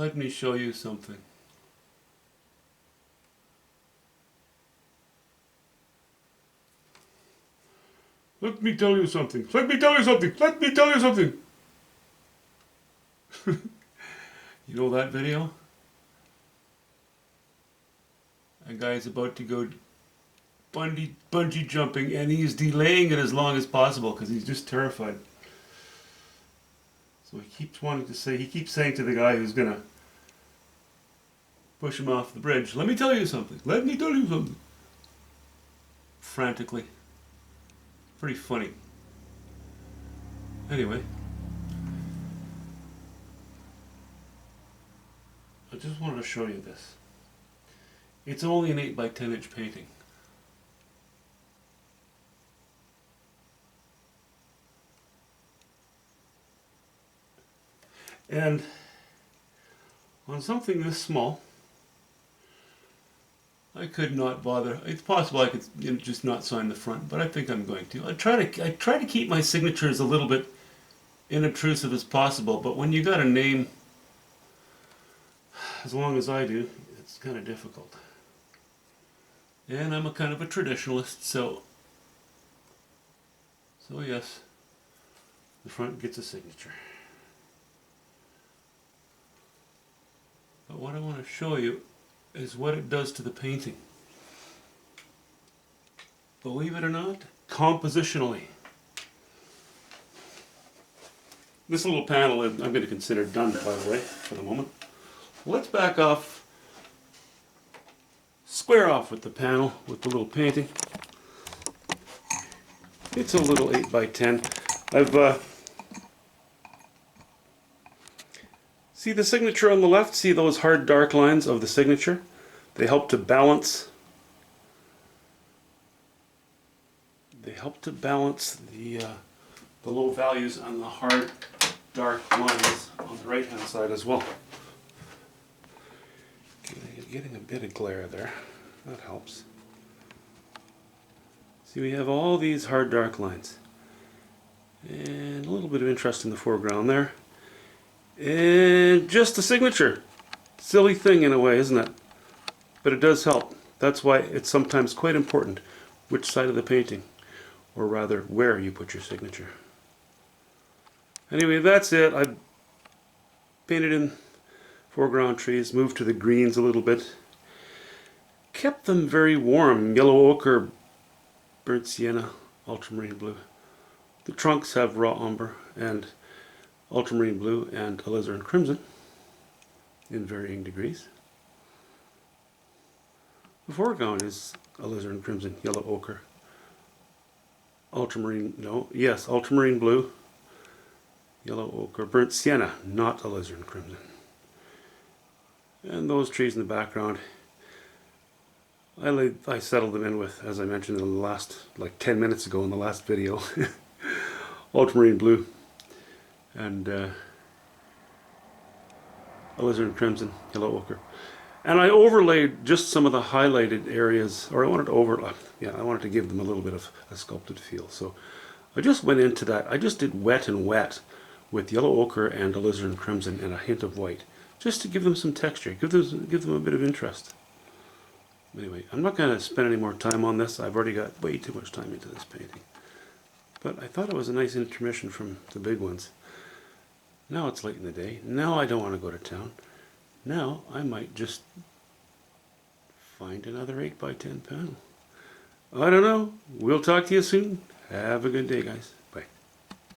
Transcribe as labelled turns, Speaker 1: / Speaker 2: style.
Speaker 1: Let me show you something. Let me tell you something. Let me tell you something. Let me tell you something. You know that video? A guy's about to go bungee jumping and he's delaying it as long as possible because he's just terrified. So he keeps saying to the guy who's gonna push him off the bridge, let me tell you something. Let me tell you something. Frantically. Pretty funny. Anyway, I just wanted to show you this. It's only an 8 by 10 inch painting. And on something this small, I could not bother. It's possible I could just not sign the front, but I think I'm going to. I try to keep my signatures a little bit inobtrusive as possible, but when you got a name as long as I do, it's kind of difficult. And I'm a kind of a traditionalist, so yes, the front gets a signature. But what I want to show you is what it does to the painting. Believe it or not, compositionally. This little panel I'm going to consider done, by the way, for the moment. Let's back off, square off with the panel, with the little painting. It's a little 8 by 10. See the signature on the left? See those hard dark lines of the signature? They help to balance. They help to balance the low values on the hard dark lines on the right hand side as well. Getting a bit of glare there. That helps. See, we have all these hard dark lines. And a little bit of interest in the foreground there. And just a signature. Silly thing in a way, isn't it? But it does help. That's why it's sometimes quite important which side of the painting, or rather where you put your signature. Anyway, that's it. I painted in foreground trees, moved to the greens a little bit. Kept them very warm. Yellow ochre, burnt sienna, ultramarine blue. The trunks have raw umber and ultramarine blue and alizarin crimson in varying degrees. The foreground is alizarin crimson, yellow ochre, ultramarine blue, yellow ochre, burnt sienna, not alizarin crimson. And those trees in the background, I settled them in with, as I mentioned in the last, like 10 minutes ago in the last video, ultramarine blue and alizarin crimson, yellow ochre. And I overlaid just some of the highlighted areas, or I wanted to give them a little bit of a sculpted feel. So I just went into that. I just did wet and wet with yellow ochre and alizarin crimson and a hint of white, just to give them some texture, give them a bit of interest. Anyway, I'm not going to spend any more time on this. I've already got way too much time into this painting. But I thought it was a nice intermission from the big ones. Now it's late in the day. Now I don't want to go to town. Now I might just find another 8 by 10 panel. I don't know. We'll talk to you soon. Have a good day, guys.